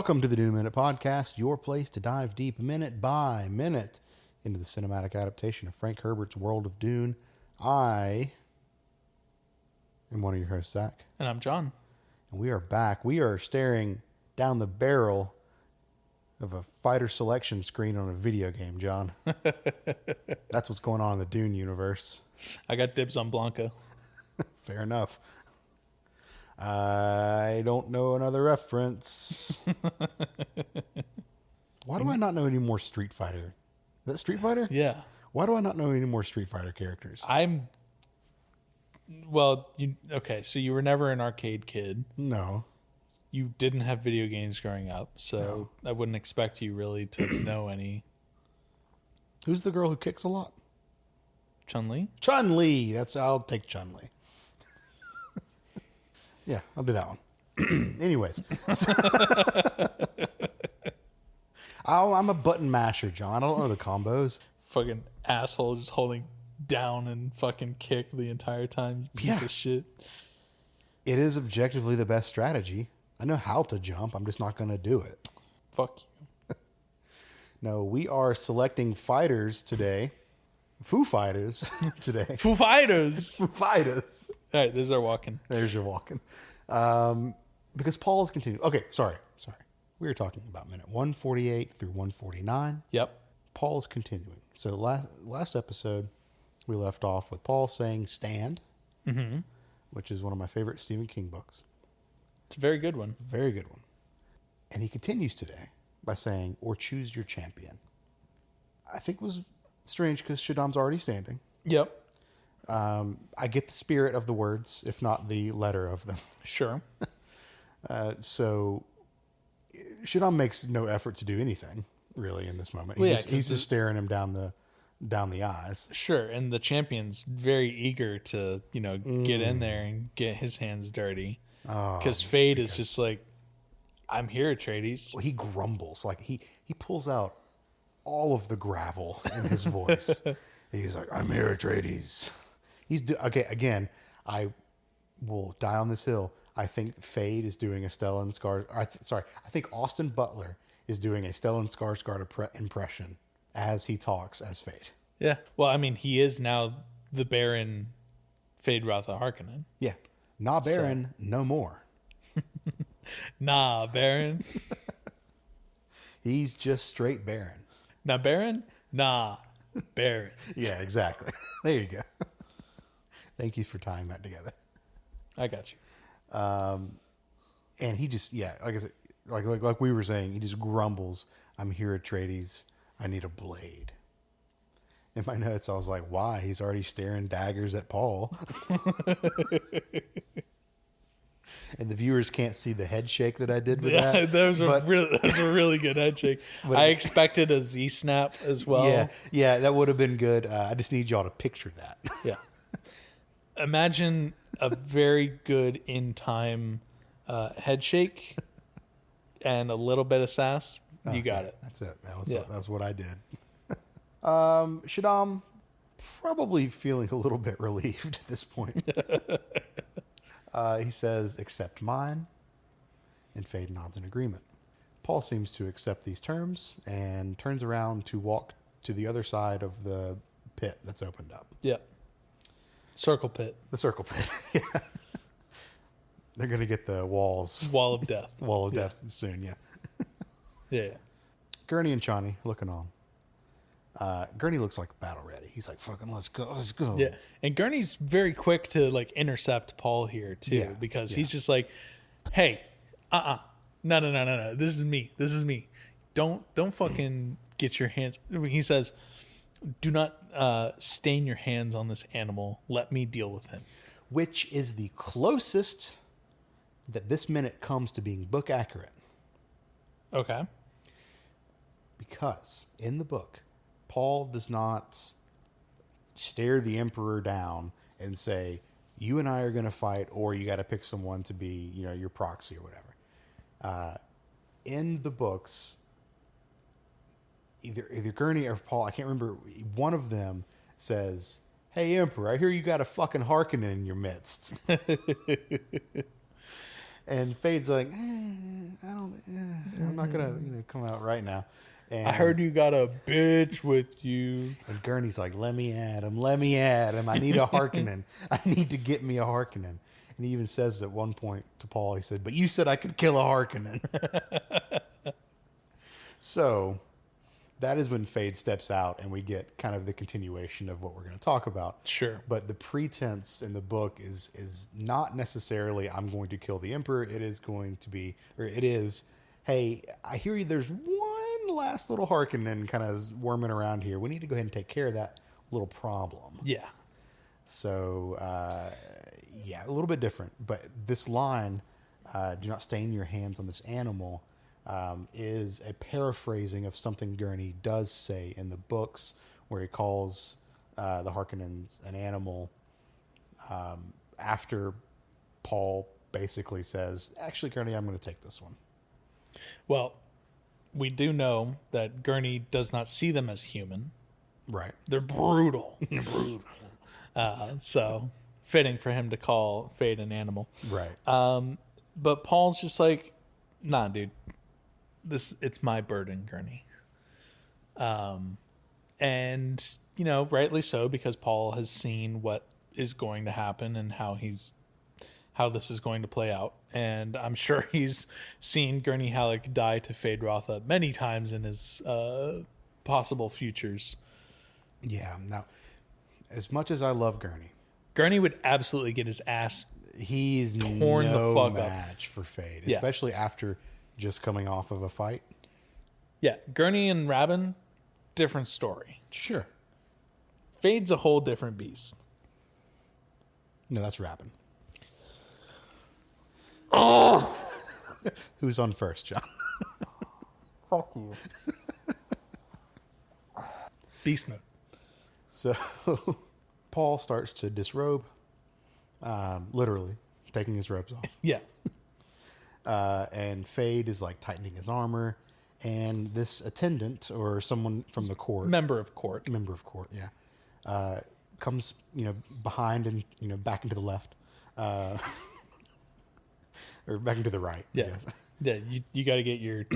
Welcome to the Dune Minute Podcast, your place to dive deep minute by minute into the cinematic adaptation of Frank Herbert's world of Dune. I am one of your hosts, Zach. And I'm John. And we are back. We are staring down the barrel of a fighter selection screen on a video game, John. That's what's going on in the Dune universe. I got dibs on Blanca. Fair enough. I don't know another reference. Why do I not know any more Street Fighter? Is that Street Fighter? Yeah. Why do I not know any more Street Fighter characters? Okay, so you were never an arcade kid. No. You didn't have video games growing up, so I wouldn't expect you really to know any. Who's the girl who kicks a lot? Chun-Li? Chun-Li. I'll take Chun-Li. Yeah, I'll do that one. Anyways. I'm a button masher, John. I don't know the combos. Fucking asshole just holding down and fucking kick the entire time. You piece of shit. It is objectively the best strategy. I know how to jump. I'm just not going to do it. Fuck you. No, we are selecting fighters today. Foo Fighters today. Foo Fighters. Foo Fighters. All right, there's our walking. There's your walking. Because Paul is continuing. Okay, sorry. We were talking about minute 148 through 149. Yep. Paul is continuing. So last episode, we left off with Paul saying stand, which is one of my favorite Stephen King books. It's a very good one. Very good one. And he continues today by saying, or choose your champion. I think it was strange because Shaddam's already standing. Yep. I get the spirit of the words, if not the letter of them. Sure. So Shaddam makes no effort to do anything, really, in this moment. Well, He's just staring him down the eyes. Sure, and the champion's very eager to, get in there and get his hands dirty. Because Fade is just like, I'm here, Atreides. Well, he grumbles. Like, he pulls out all of the gravel in his voice. He's like, I'm here, Atreides. Okay, again, I will die on this hill. I think Fade is doing a Stellan Skarsgård. I think Austin Butler is doing a Stellan Skarsgård impression as he talks as Fade. Yeah. Well, I mean, he is now the Baron Fade Rotha Harkonnen. Yeah. Nah, Baron, no more. Nah, Baron. He's just straight Baron. Nah, Baron? Nah, Baron. Yeah, exactly. There you go. Thank you for tying that together. I got you. And he just, like I said, like we were saying, he just grumbles, I'm here, Atreides. I need a blade. In my notes, I was like, why? He's already staring daggers at Paul. And the viewers can't see the head shake that I did with that. That was a really good head shake. I expected a Z snap as well. Yeah, that would have been good. I just need y'all to picture that. Yeah. Imagine a very good in-time head shake and a little bit of sass. You got it. That's it. That's what I did. Shaddam probably feeling a little bit relieved at this point. He says, accept mine, and Fade nods in agreement. Paul seems to accept these terms and turns around to walk to the other side of the pit that's opened up. Yeah. Circle pit. The circle pit. Yeah. They're going to get the walls. Wall of death. Wall of death soon, yeah. Yeah. Gurney and Chani looking on. Gurney looks like battle ready. He's like, fucking let's go. Yeah. And Gurney's very quick to like intercept Paul here too, because he's just like, hey, no. This is me. Don't fucking get your hands. He says, do not stain your hands on this animal. Let me deal with him. Which is the closest that this minute comes to being book accurate. Okay. Because in the book, Paul does not stare the Emperor down and say, you and I are going to fight, or you got to pick someone to be, your proxy or whatever. In the books, either Gurney or Paul, I can't remember, one of them says, hey, Emperor, I hear you got a fucking Harkonnen in your midst. And Fade's like, I'm not gonna come out right now. And, I heard you got a bitch with you. And Gurney's like, let me at him. I need a Harkonnen. I need to get me a Harkonnen. And he even says at one point to Paul, he said, but you said I could kill a Harkonnen. So that is when Fade steps out and we get kind of the continuation of what we're going to talk about. Sure. But the pretense in the book is not necessarily I'm going to kill the Emperor. It is going to be, or it is, hey, I hear you, there's one last little Harkonnen kind of worming around here. We need to go ahead and take care of that little problem. Yeah. So, yeah, a little bit different. But this line, do not stain your hands on this animal, is a paraphrasing of something Gurney does say in the books where he calls the Harkonnens an animal after Paul basically says, actually, Gurney, I'm going to take this one. Well, we do know that Gurney does not see them as human. Right. They're brutal. Brutal. So fitting for him to call Fade an animal. Right. But Paul's just like, nah, dude, it's my burden, Gurney. And, rightly so, because Paul has seen what is going to happen and how this is going to play out. And I'm sure he's seen Gurney Halleck die to Fade Rotha many times in his possible futures. Yeah. Now, as much as I love Gurney would absolutely get his ass he's torn no the fuck match for Fade, Yeah. especially after just coming off of a fight. Yeah, Gurney and Rabin, different story. Sure. Fade's a whole different beast. No, that's Rabin. Oh! Who's on first, John? Fuck you. Beast mode. So Paul starts to disrobe, literally taking his robes off. Yeah. And Fade is like tightening his armor. And this attendant or someone from the court, Member of court, yeah, comes, behind and, back into the left, or back into the right. I Yeah. guess. Yeah, you got to get your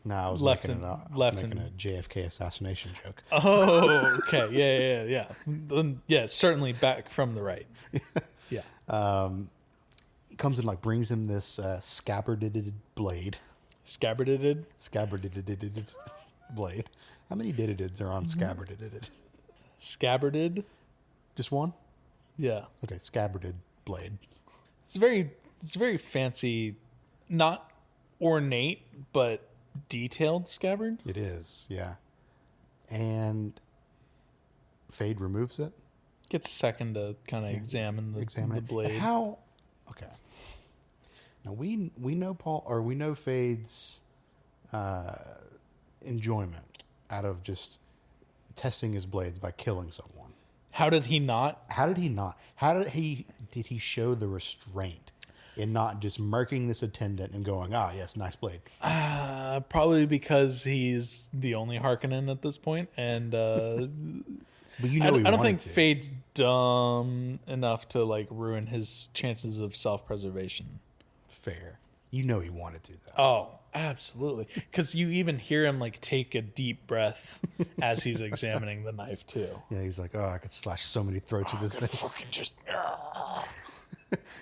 No, I was left making, and I was left making and a JFK assassination joke. Oh, okay. Yeah. Then, yeah, certainly back from the right. Yeah. He comes and like brings him this scabbarded blade. Scabbarded. Scabbarded blade. How many diddids are on scabbarded? Scabbarded. Just one? Yeah. Okay, scabbarded blade. It's very fancy, not ornate, but detailed scabbard. It is, yeah. And Fade removes it. Gets a second to kind of examine the blade. And how? Okay. Now we know Paul, or we know Fade's enjoyment out of just testing his blades by killing someone. How did he not? How did he show the restraint in not just murking this attendant and going, yes, nice blade? Probably because he's the only Harkonnen at this point, and But I don't think Fade's dumb enough to like ruin his chances of self-preservation. Fair. He wanted to, though. Oh, absolutely. Because you even hear him like take a deep breath as he's examining the knife too. Yeah, he's like, I could slash so many throats with this thing. Fucking just.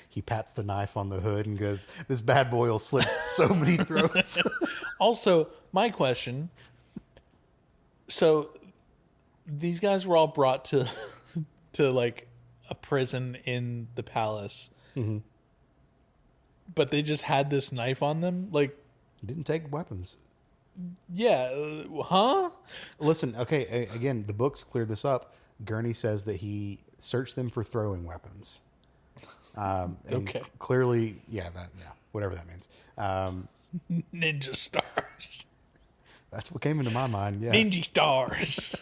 He pats the knife on the hood and goes, this bad boy will slit so many throats. Also, my question. So, these guys were all brought to like a prison in the palace. Mm-hmm. But they just had this knife on them? Like, He didn't take weapons. yeah, huh? Listen, okay, again, the books cleared this up. Gurney says that he searched them for throwing weapons. And Okay. Clearly, whatever that means. Ninja stars. That's what came into my mind, yeah. Ninja stars.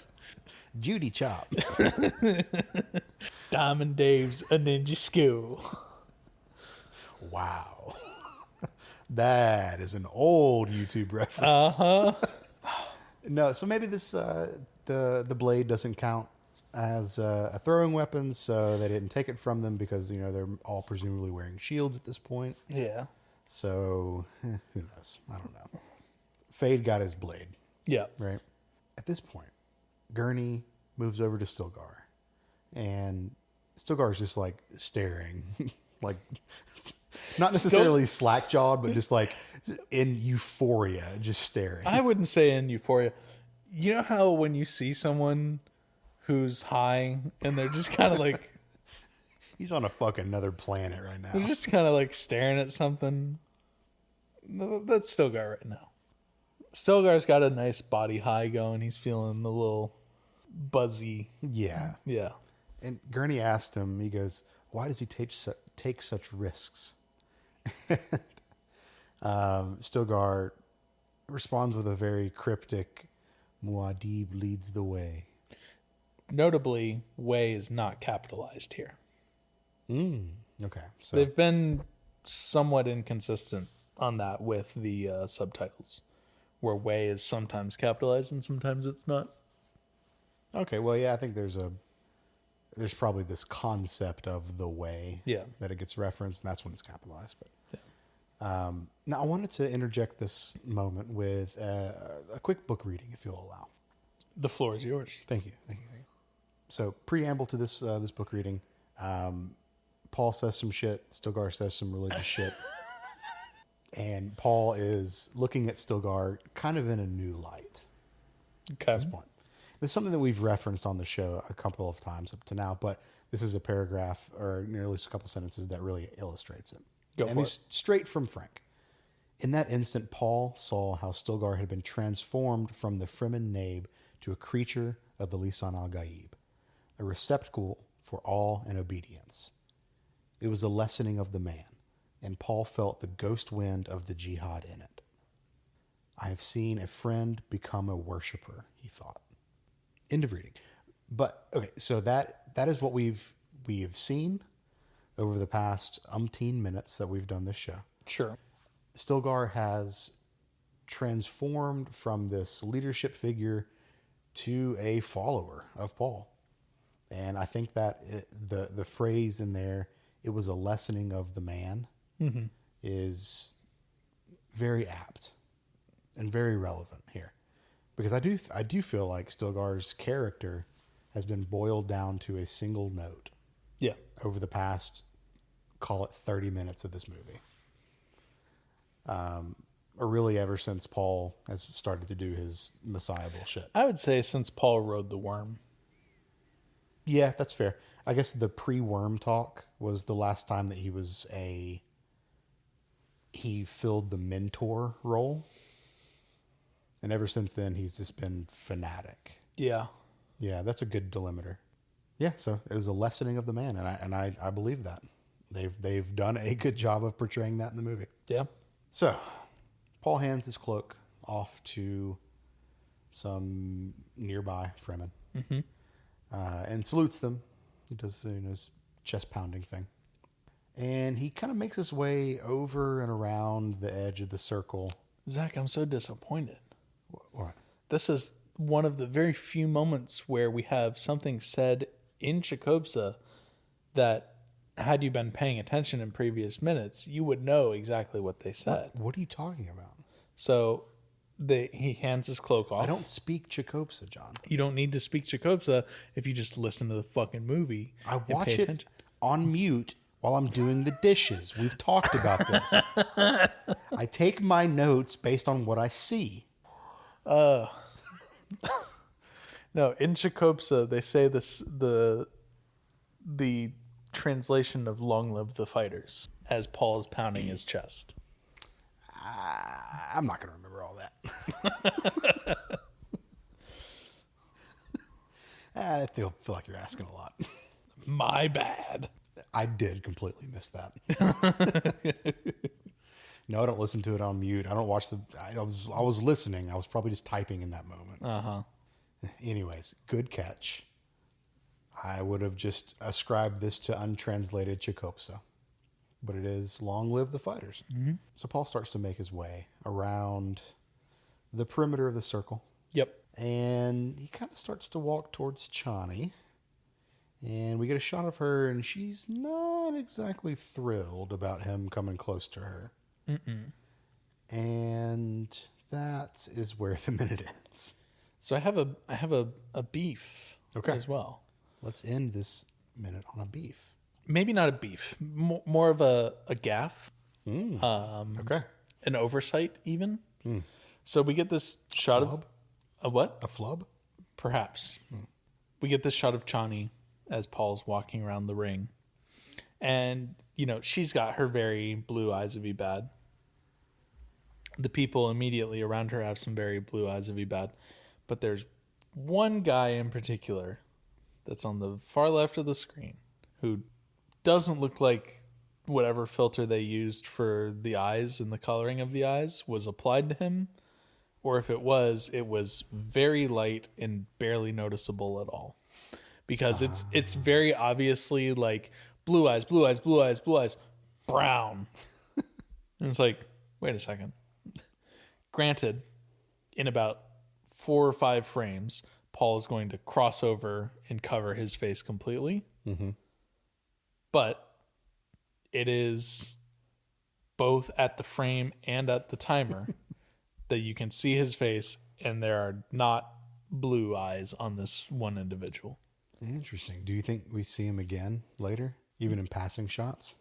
Judy Chop. Diamond Dave's a ninja school. Wow. That is an old YouTube reference. No, so maybe this the blade doesn't count as a throwing weapon, so they didn't take it from them because they're all presumably wearing shields at this point. Yeah. So, who knows? I don't know. Fade got his blade, Yeah. right? At this point, Gurney moves over to Stilgar, and Stilgar's just like staring, like not necessarily slack jawed, but just like in euphoria, just staring. I wouldn't say in euphoria. You know how when you see someone who's high and they're just kind of like He's on a fucking another planet right now. they're just kind of like staring at something. That's Stilgar right now. Stilgar's got a nice body high going. He's feeling a little buzzy. Yeah. Yeah. And Gurney asked him, he goes, why does he take such risks? Stilgar responds with a very cryptic, Muad'Dib leads the way. Notably, way is not capitalized here. Okay. So They've been somewhat inconsistent on that with the subtitles, where way is sometimes capitalized and sometimes it's not. okay, well, yeah, I think there's probably this concept of the way Yeah. that it gets referenced, and that's when it's capitalized. But now I wanted to interject this moment with a quick book reading, if you'll allow. The floor is yours. Thank you. So, preamble to this this book reading. Paul says some shit. Stilgar says some religious shit. And Paul is looking at Stilgar kind of in a new light Okay. at this point. It's something that we've referenced on the show a couple of times up to now, but this is a paragraph or at least a couple sentences that really illustrates it. Go and for it's straight from Frank. In that instant, Paul saw how Stilgar had been transformed from the Fremen Nabe to a creature of the Lisan al-Gaib, a receptacle for awe and obedience. It was a lessening of the man, and Paul felt the ghost wind of the jihad in it. I have seen a friend become a worshiper, he thought. End of reading. But okay, so that is what we have seen over the past umpteen minutes that we've done this show. Sure. Stilgar has transformed from this leadership figure to a follower of Paul. And I think that the phrase in there, it was a lessening of the man, is very apt and very relevant here. Because I do feel like Stilgar's character has been boiled down to a single note Yeah. over the past, call it 30 minutes of this movie. Or really ever since Paul has started to do his Messiah bullshit. I would say since Paul rode the worm. Yeah, that's fair. I guess the pre-worm talk was the last time that he filled the mentor role. And ever since then, he's just been fanatic. Yeah. Yeah, that's a good delimiter. Yeah, so it was a lessening of the man, and I believe that. They've done a good job of portraying that in the movie. Yeah. So, Paul hands his cloak off to some nearby Fremen, and salutes them. He does his chest pounding thing, and he kind of makes his way over and around the edge of the circle. Zach, I'm so disappointed. What? This is one of the very few moments where we have something said in Chakobsa that, had you been paying attention in previous minutes, you would know exactly what they said. What are you talking about? So he hands his cloak off. I don't speak Chakobsa, John. You don't need to speak Chakobsa if you just listen to the fucking movie. I and watch pay it attention. on mute while I'm doing the dishes. We've talked about this. I take my notes based on what I see. No, in Chakobsa they say this the translation of "Long live the fighters" as Paul is pounding his chest. I'm not going to remember all that. I feel like you're asking a lot. My bad. I did completely miss that. No, I don't listen to it on mute. I don't watch I was listening. I was probably just typing in that moment. Anyways, good catch. I would have just ascribed this to untranslated Chakobsa. But it is "Long live the fighters." Mm-hmm. So Paul starts to make his way around the perimeter of the circle. Yep. And he kind of starts to walk towards Chani. And we get a shot of her, and she's not exactly thrilled about him coming close to her. And that is where the minute ends. So I have a beef as well. Let's end this minute on a beef. Maybe not a beef, more of a gaffe. Okay. An oversight even. So we get this shot flub? of a what? A flub? Perhaps. We get this shot of Chani as Paul's walking around the ring. And, she's got her very blue eyes of Ebad. The people immediately around her have some very blue eyes of Ebad. But there's one guy in particular that's on the far left of the screen who doesn't look like whatever filter they used for the eyes and the coloring of the eyes was applied to him. Or if it was very light and barely noticeable at all. Because it's very obviously like blue eyes, blue eyes, blue eyes, blue eyes, brown. And it's like, wait a second. Granted, in about 4 or 5 frames, Paul is going to cross over and cover his face completely. But it is both at the frame and at the timer that you can see his face, and there are not blue eyes on this one individual. Interesting. Do you think we see him again later, even in passing shots?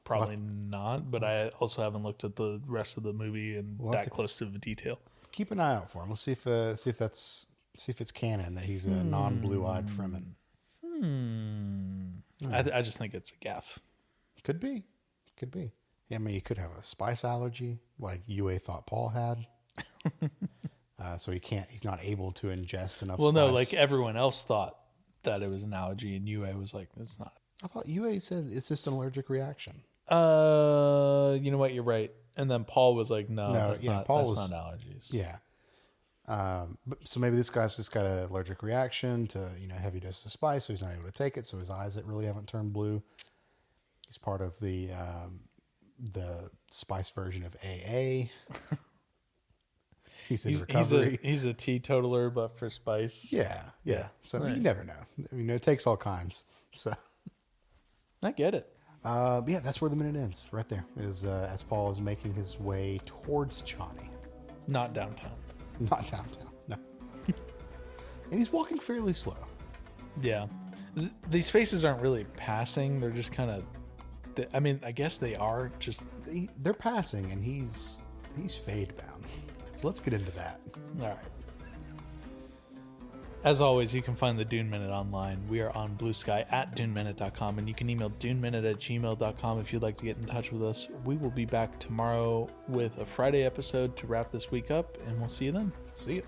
Probably not, but I also haven't looked at the rest of the movie and close to the detail. Keep an eye out for him. We'll see if it's canon that he's a non-blue-eyed Fremen. I just think it's a gaffe. Could be. Yeah, I mean, you could have a spice allergy, like Yue thought Paul had. So he's not able to ingest enough spice. No, like everyone else thought that it was an allergy, and Yue was like, it's not. I thought Yue said it's just an allergic reaction. You know what? You're right. And then Paul was like, no, that's not allergies. Yeah. So maybe this guy's just got an allergic reaction to, heavy doses of spice, so he's not able to take it. So his eyes really haven't turned blue. He's part of the spice version of AA. He's in recovery. He's a teetotaler, but for spice. Yeah. So you never know. I mean, it takes all kinds. So I get it. Yeah, that's where the minute ends. Right there is as Paul is making his way towards Chani. Not downtown. Not downtown. No. And he's walking fairly slow. Yeah. These faces aren't really passing. They're just kind of. I guess they are just. They're passing, and he's fade bound. So let's get into that. All right. As always, you can find the Dune Minute online. We are on Blue Sky at duneminute.com, and you can email duneminute@gmail.com if you'd like to get in touch with us. We will be back tomorrow with a Friday episode to wrap this week up, and we'll see you then. See you.